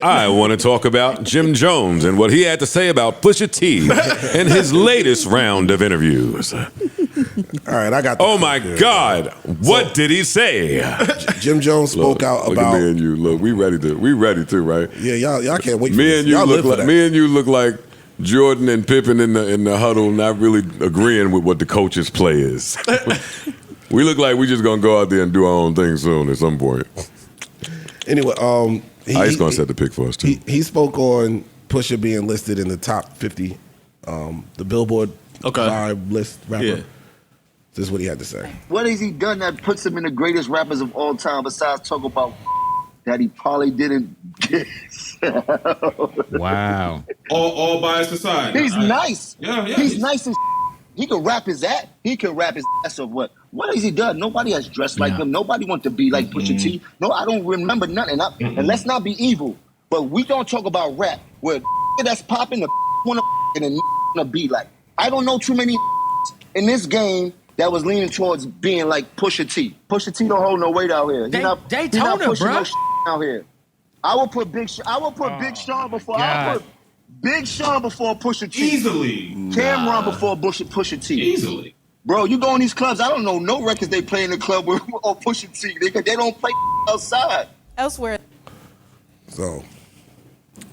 I want to talk about Jim Jones and what he had to say about Pusha T in his latest round of interviews. All right, I got. Oh my God! What did he say? Jim Jones spoke out look about. At me and you. Look, we ready to, right? Yeah, y'all can't wait. For Me this. and you y'all look live for like that. Jordan and Pippen in the huddle, not really agreeing with what the coach's play is. We look like we just gonna go out there and do our own thing soon at some point. Anyway, He's gonna set the pick for us too. He spoke on Pusha being listed in the top 50, the Billboard vibe list rapper. Yeah. This is what he had to say. What has he done that puts him in the greatest rappers of all time besides talk about that he probably didn't get? Wow. All biased aside. He's nice. Yeah. He's nice as he can rap his ass. He can rap his ass off. What has he done? Nobody has dressed like him. Nobody wants to be like Pusha T. No, I don't remember nothing. And let's not be evil. But we don't talk about rap where that's popping, the want to and to be like. I don't know too many in this game that was leaning towards being like Pusha T. Pusha T don't hold no weight out here. He not pushing no out here. I will put Big Sean before. I would put Big Sean before Pusha T. Easily. Cameron before Pusha T. Easily. Bro, you go in these clubs, I don't know no records they play in the club with or Pusha T. They don't play outside. Elsewhere. So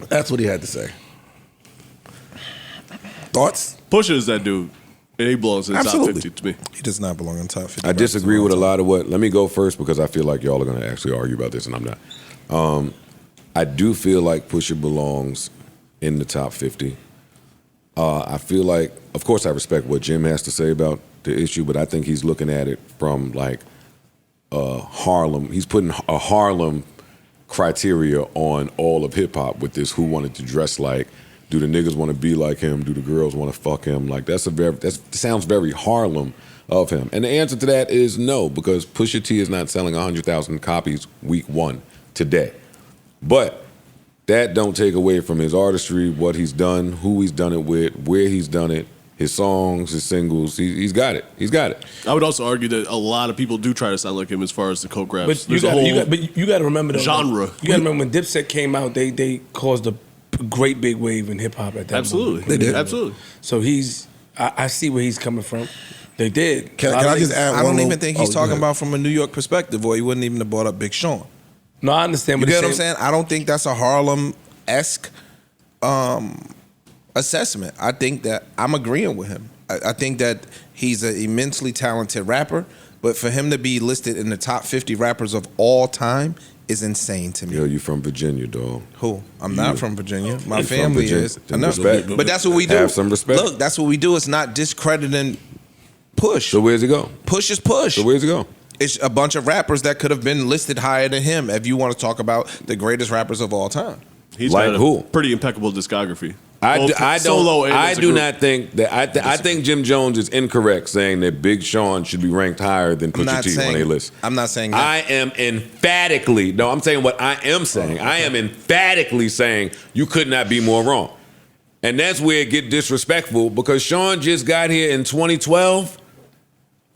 that's what he had to say. Thoughts? Pusha is that dude. And he belongs in the top 50 to me. He does not belong in top 50. I disagree with a lot of what. Let me go first because I feel like y'all are going to actually argue about this, and I'm not. I do feel like Pusha belongs in the top 50. I feel like, of course, I respect what Jim has to say about the issue, but I think he's looking at it from like Harlem. He's putting a Harlem criteria on all of hip hop with this. Who wanted to dress like? Do the niggas want to be like him? Do the girls want to fuck him? Like that sounds very Harlem of him. And the answer to that is no, because Pusha T is not selling 100,000 copies week one today. But that don't take away from his artistry, what he's done, who he's done it with, where he's done it, his songs, his singles. He's got it. He's got it. I would also argue that a lot of people do try to sound like him as far as the coke raps. But you got to remember the genre. You got to remember when Dipset came out, they caused a great big wave in hip hop at that Absolutely. moment. They did. Absolutely. So I see where he's coming from. They did. Can I just add I don't even think he's talking about from a New York perspective, or he wouldn't even have brought up Big Sean. No, I understand You what get you're what I'm saying? I don't think that's a Harlem-esque assessment. I think that I'm agreeing with him. I think that he's an immensely talented rapper, but for him to be listed in the top 50 rappers of all time is insane to me. Yo, you from Virginia, dog. Who? I'm not from Virginia. My You family from is. Virginia. Respect. But that's what we do. Have some respect. Look, that's what we do. It's not discrediting Push. So where's it go? Push is Push. So where's it go? It's a bunch of rappers that could have been listed higher than him if you want to talk about the greatest rappers of all time. He's Like got a who? pretty impeccable discography. I do group. not think that. I think Jim Jones is incorrect saying that Big Sean should be ranked higher than Pusha T on a list. I'm not saying that. I am emphatically. No, I'm saying what I am saying. I am emphatically saying you could not be more wrong, and that's where it get disrespectful because Sean just got here in 2012.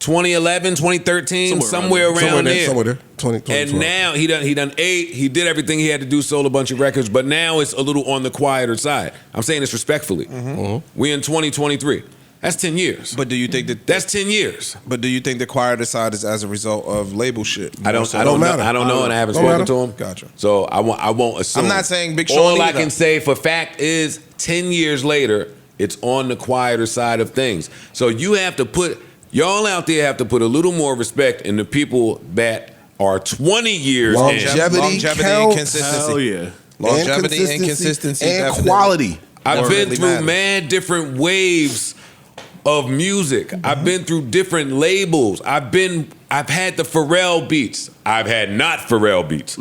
2011, 2013, somewhere around there. Somewhere there. 20, and now he done 8. He did everything he had to do, sold a bunch of records, but now it's a little on the quieter side. I'm saying this respectfully. We in 2023. That's 10 years. But do you think that's 10 years? But do you think the quieter side is as a result of label shit? I don't know, and I haven't spoken to him. Gotcha. So I won't assume. I'm not saying Big Sean All I either. can say for fact is 10 years later, it's on the quieter side of things. So you have to put. Y'all out there have to put a little more respect in the people that are 20 years in. Longevity and consistency. Hell yeah. Longevity and consistency. And definitely. quality. I've been really through matters. mad different waves of music. I've been through different labels. I've had the Pharrell beats. I've had not Pharrell beats.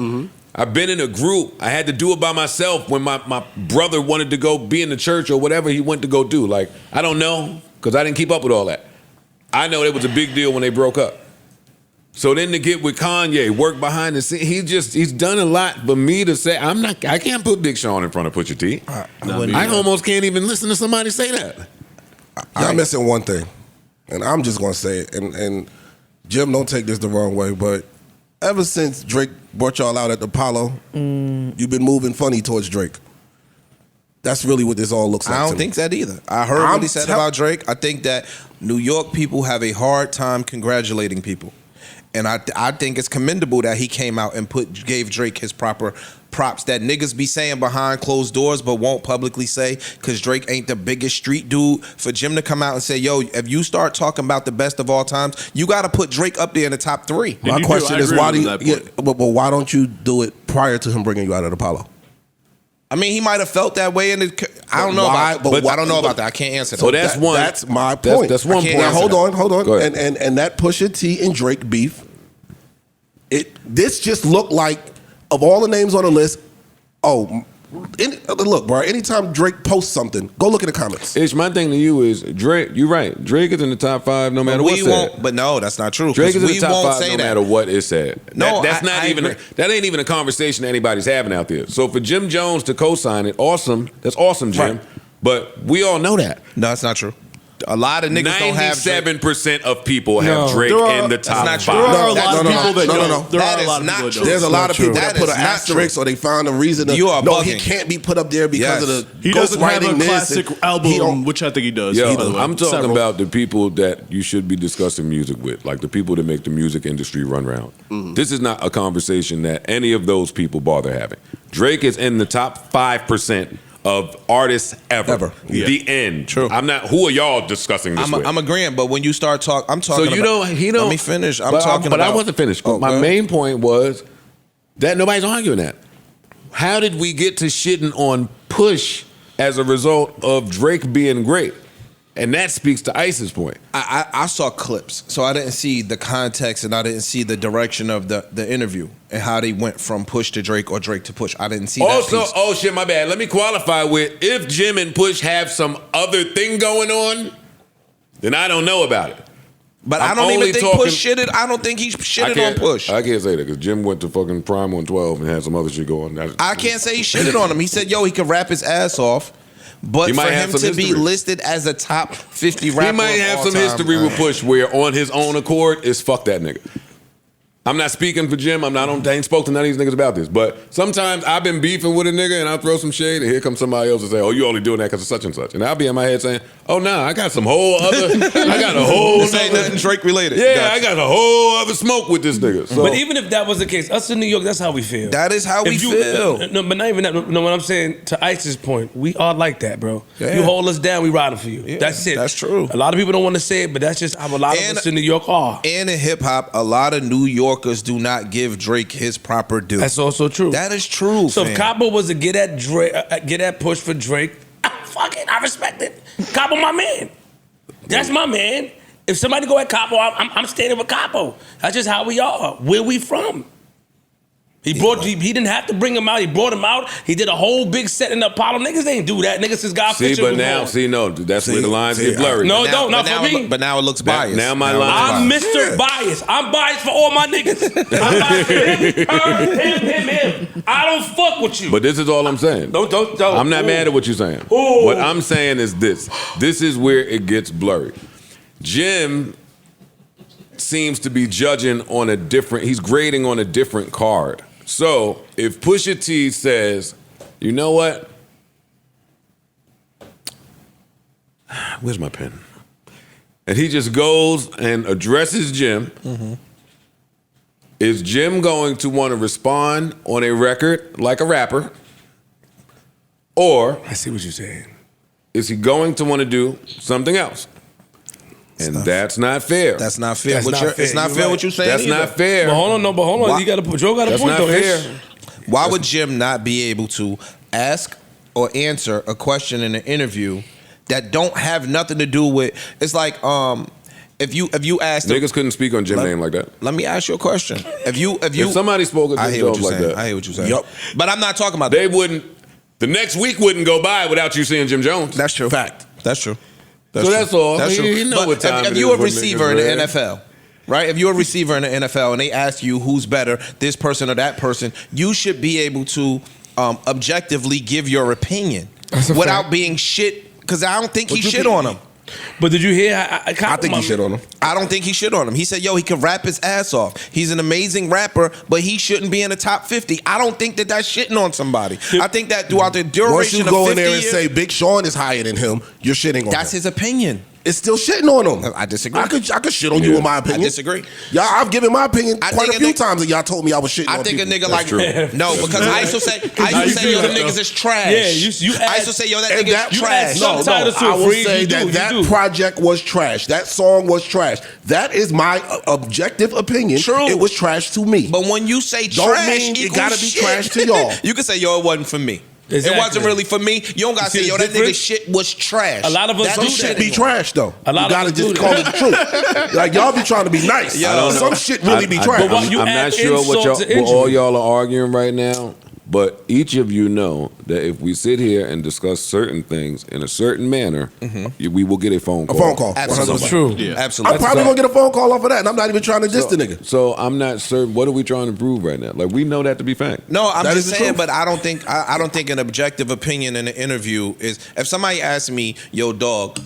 I've been in a group. I had to do it by myself when my brother wanted to go be in the church or whatever he went to go do. Like, I don't know, because I didn't keep up with all that. I know it was a big deal when they broke up. So then to get with Kanye, work behind the scenes, he's done a lot for me to say, I can't put Big Sean in front of Pusha T. I almost can't even listen to somebody say that. Y'all missing one thing, and I'm just gonna say it, and Jim, don't take this the wrong way, but ever since Drake brought y'all out at the Apollo, you've been moving funny towards Drake. That's really what this all looks like. I don't think that either. I heard what he said about Drake. I think that New York people have a hard time congratulating people. And I think it's commendable that he came out and gave Drake his proper props that niggas be saying behind closed doors but won't publicly say because Drake ain't the biggest street dude. For Jim to come out and say, yo, if you start talking about the best of all times, you got to put Drake up there in the top 3. My question is, why why don't you do it prior to him bringing you out at Apollo? I mean, he might have felt that way, and I don't know about that. I don't know about that. I can't answer that. So that's one. That's my point. That's one point. Now, hold on. And that Pusha T and Drake beef, this just looked like, of all the names on the list, look, bro, anytime Drake posts something, go look in the comments. My thing to you is, Drake, you're right. Drake is in the top 5 no matter what's said. But no, that's not true. Drake is in the top 5 no matter what is said. No, that ain't even a conversation anybody's having out there. So for Jim Jones to co-sign it, awesome. That's awesome, Jim. Right. But we all know that. No, that's not true. A lot of niggas don't have 97% of people have Drake in the top 5. There are a lot of people that don't. That is not true. There's a lot of people that put an asterisk or they found a reason to. He can't be put up there because of the he doesn't have a classic album, which I think he does. Yo, I'm talking about the people that you should be discussing music with, like the people that make the music industry run round. This is not a conversation that any of those people bother having. Drake is in the top 5% of artists ever. Yeah. The end. True. I'm not. Who are y'all discussing this with? I'm agreeing, but when you start talking, I'm talking. So you don't. He don't. Let me finish. But I wasn't finished. My main point was that nobody's arguing that. How did we get to shitting on Push as a result of Drake being great? And that speaks to Ice's point. I saw clips, so I didn't see the context and I didn't see the direction of the interview and how they went from Push to Drake or Drake to Push. I didn't see that piece. Oh shit, my bad. Let me qualify with, if Jim and Push have some other thing going on, then I don't know about it. But I don't even think Push shitted. I don't think he shitted on Push. I can't say that because Jim went to fucking Prime on 12 and had some other shit going. I can't say he shitted on him. He said, yo, he could rap his ass off. But for him to be listed as a top 50 rapper, he might have some history with Push where on his own accord is fuck that nigga. I'm not speaking for Jim. I ain't spoke to none of these niggas about this. But sometimes I've been beefing with a nigga and I'll throw some shade and here comes somebody else and say, oh, you only doing that because of such and such. And I'll be in my head saying, oh, nah, I got some whole other, This ain't nothing Drake related. Yeah, gotcha. I got a whole other smoke with this nigga. So. But even if that was the case, us in New York, that's how we feel. That is how we feel. No, but not even that. No, what I'm saying, to Ice's point, we are like that, bro. Yeah. You hold us down, we riding for you. Yeah, that's it. That's true. A lot of people don't want to say it, but that's just how a lot of us in New York are. And in hip hop, a lot of New Yorkers do not give Drake his proper due. That's also true. That is true. So if Capo was to get at Drake, get at Push for Drake, fuck it, I respect it. Capo, my man. That's my man. If somebody go at Capo, I'm standing with Capo. That's just how we are. Where we from? He didn't have to bring him out. He brought him out. He did a whole big set in the Apollo. Niggas ain't do that. Niggas is God Fisher. That's where the lines get blurry. No, not for me. But now it looks biased. Now my line. I'm Mr. Bias. I'm biased for all my niggas. I'm biased for him. I don't fuck with you. But this is all I'm saying. Don't. I'm not mad at what you're saying. Ooh. What I'm saying is this. This is where it gets blurry. Jim seems to be judging on he's grading on a different card. So if Pusha T says, you know what? Where's my pen? And he just goes and addresses Jim. Is Jim going to want to respond on a record like a rapper? Or I see what you're saying. Is he going to want to do something else? And that's not fair. That's not fair. It's not fair what you're saying. That's not fair. But hold on. Joe got a point though. That's not fair. Why would Jim not be able to ask or answer a question in an interview that don't have nothing to do with? It's like if you asked niggas couldn't speak on Jim's name like that. Let me ask you a question. If somebody spoke at Jim Jones like that, I hear what you're saying. Yep. But I'm not talking about they wouldn't. The next week wouldn't go by without you seeing Jim Jones. That's true. Fact. That's true. That's all. That's true. You know what time if you're a receiver in the NFL, right? If you're a receiver in the NFL and they ask you who's better, this person or that person, you should be able to objectively give your opinion without being shit. Because I don't think he shit on him. But did you hear? I think he shit on him. I don't think he shit on him. He said, yo, he can rap his ass off. He's an amazing rapper, but he shouldn't be in the top 50. I don't think that that's shitting on somebody. I think that throughout the duration Once you of go 50 in there and years, say Big Sean is higher than him, you're shitting on that's him. his opinion. It's still shitting on him. I disagree. I could shit on you in my opinion. I disagree. Y'all, I've given my opinion I quite a think few times, and y'all told me I was shitting on I think people. a nigga like no, because I used to say, yo, them niggas is trash. Yeah, you I used to say, yo, that And nigga that is trash. trash. No, Subtitles to I a will freeze, say you do, that you do. project was trash. That song was trash. That is my objective opinion. True. It was trash to me. But when you say Don't trash, mean it equals gotta be shit. trash to y'all. You can say, yo, it wasn't for me. Exactly. It wasn't really for me. You don't gotta You say, see yo, the that nigga difference? shit was trash. A lot of us That do shit that. Shit be trash though. A lot You of gotta us do just call it the truth. Like y'all be trying to be nice. I don't know. Some shit really be trash. But what you I'm add not sure what insult to what all injury. y'all are arguing right now, but each of you know that if we sit here and discuss certain things in a certain manner, we will get a phone call. A phone call. Absolutely. That's true. Yeah. Absolutely. I'm probably gonna get a phone call off of that, and I'm not even trying to diss the nigga. So I'm not certain. What are we trying to prove right now? Like we know that to be fact. No, I'm That just is the saying, truth. but I don't think an objective opinion in an interview is if somebody asks me, yo, dog,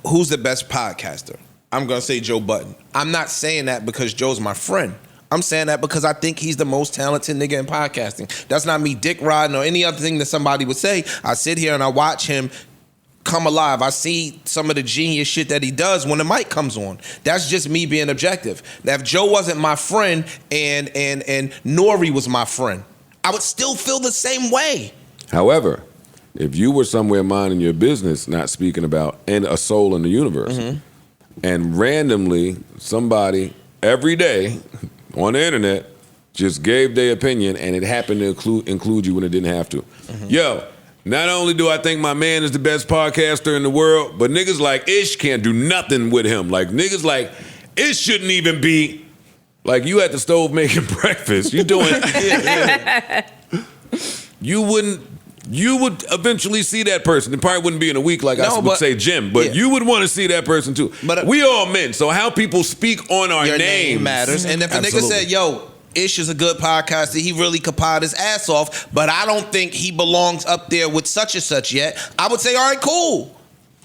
who's the best podcaster? I'm gonna say Joe Budden. I'm not saying that because Joe's my friend. I'm saying that because I think he's the most talented nigga in podcasting. That's not me dick riding or any other thing that somebody would say. I sit here and I watch him come alive. I see some of the genius shit that he does when the mic comes on. That's just me being objective. Now, if Joe wasn't my friend and Nori was my friend, I would still feel the same way. However, if you were somewhere minding your business, not speaking about and a soul in the universe, and randomly somebody every day on the internet just gave their opinion and it happened to include you when it didn't have to. Yo, not only do I think my man is the best podcaster in the world, but niggas like Ish can't do nothing with him. Like niggas like Ish shouldn't even be like you at the stove making breakfast. You doing you would eventually see that person. It probably wouldn't be in a week like I would say Jim, but you would want to see that person too. But we all men, so how people speak on our Your names name matters. And if a nigga said, yo, Ish is a good podcaster, he really could pod his ass off, but I don't think he belongs up there with such and such yet, I would say, all right, cool.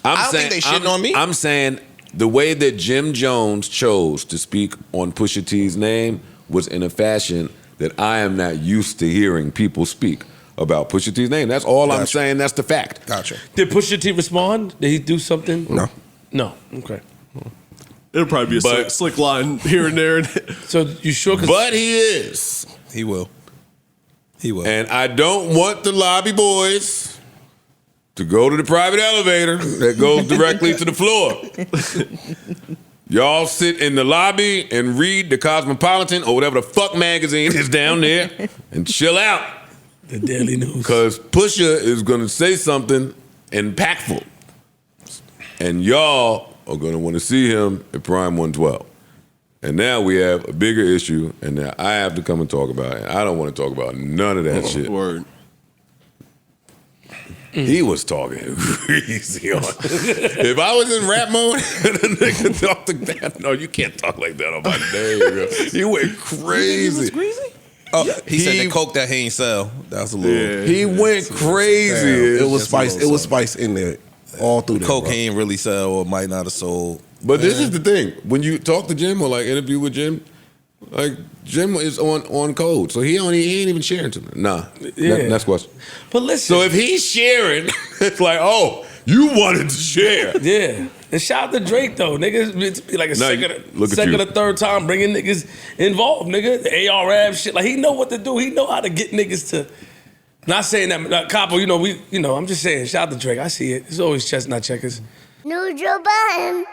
I don't think they shitting on me. I'm saying the way that Jim Jones chose to speak on Pusha T's name was in a fashion that I am not used to hearing people speak about Pusha T's name. That's all I'm saying. That's the fact. Gotcha. Did Pusha T respond? Did he do something? No. No. Okay. It'll probably be a slick line here and there. So you sure? But he is. He will. He will. And I don't want the lobby boys to go to the private elevator that goes directly to the floor. Y'all sit in the lobby and read the Cosmopolitan or whatever the fuck magazine is down there and chill out. The Daily News. Because Pusha is going to say something impactful. And y'all are going to want to see him at Prime 112. And now we have a bigger issue, and now I have to come and talk about it. I don't want to talk about none of that shit. Word. He was talking crazy on. If I was in rap mode, the nigga talked like that. No, you can't talk like that on my name. Bro. He went crazy. Oh, he said the coke that he ain't sell. That was a little. Yeah. He went crazy. It was spice. It was spice in there all through there. Coke bro. he ain't really sell or might not have sold. But this is the thing. When you talk to Jim or like interview with Jim, like Jim is on code. So he ain't even sharing to me. Nah. Yeah. Next question. But listen. So if he's sharing, it's like, oh, you wanted to share. Yeah. And shout out to Drake though, nigga. It's be like a second or third time bringing niggas involved, nigga. The ARab shit, like he know what to do. He know how to get niggas to. Not saying that, Capo. I'm just saying. Shout out to Drake. I see it. It's always chestnut checkers. New Joe Budden.